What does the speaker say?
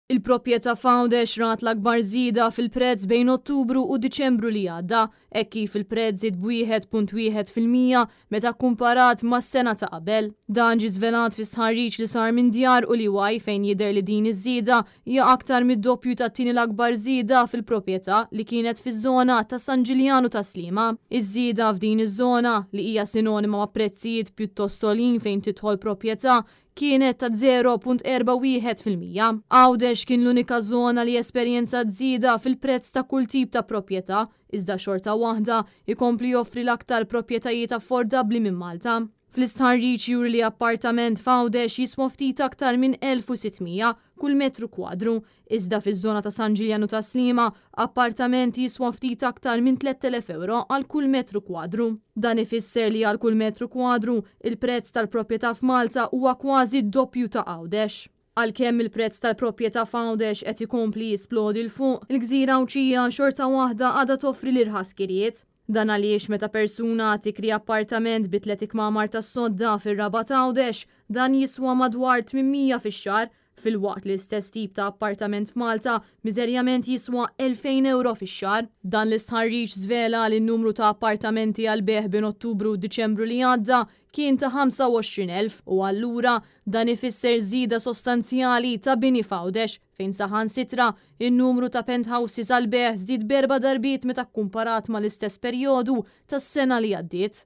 Il-proprjetà Fawdex rat l-akbar żieda fil-prezz bejn Ottubru u Diċembru li għadda, hekk kif il-prezz żied b'1.1% meta kkumparat mas-sena ta' qabel. Dan ġie żvelat fi stħarriġ li sar minn Djar u Liwaj fejn jidher li din iż-żieda hija aktar mid-doppju tat-tieni l-akbar żieda fil-proprjetà li kienet fiż-żona ta' San Ġiljanu ta' Sliema. Iż-żieda f'din iż-żona li hija sinonima ma' prezzijiet pjuttost għolin fejn tidħol proprjetà kienet ta' 0.41%. Fawdex kien l-unika żona li esperjenzat żieda fil-prezz ta' kull tip ta' proprjetà, iżda xorta waħda ikompli joffri l-aktar proprjetajiet affordabbli minn Malta. Fl-istħarriġ juri li appartament Fawdex jiswa ftit aktar minn 1600 kull metru kwadru, iżda fiż-żona ta' San Ġiljanu ta' Sliema appartament jiswa ftit aktar minn 3000 euro għal kull metru kwadru. Dan ifisser li għal kull metru kwadru il-prezz tal-proprjetà f'Malta huwa kważi d-doppju ta' Fawdex. Għalkemm il-prezz tal-proprjetà Fawdex qed ikompli jisplodi l fuq, il-Gżira Awċija xorta waħda għadha toffri l-irħas kiriet. Dan għaliex meta persuna tikri appartament bi 3 kmamar tas-sodda fir-Raba ta' Fawdex, dan jiswa madwar 800 fix-xahar, fil-waqt li l-istess tip ta' appartament f'Malta miżerjament jiswa 2000 euro fix-xahar. Dan l-istħarriġ żvela li n-numru ta' appartamenti għal beħ bejn Ottubru u Diċembru li għadda kien ta' 25,000 u allura dan ifisser żieda sostanzjali ta' bini Fawdex fejn saħansitra in-numru ta' penthouses għal beħ żdied b'4 darbiet meta kkumparat mal-istess perjodu tas-sena li għaddiet.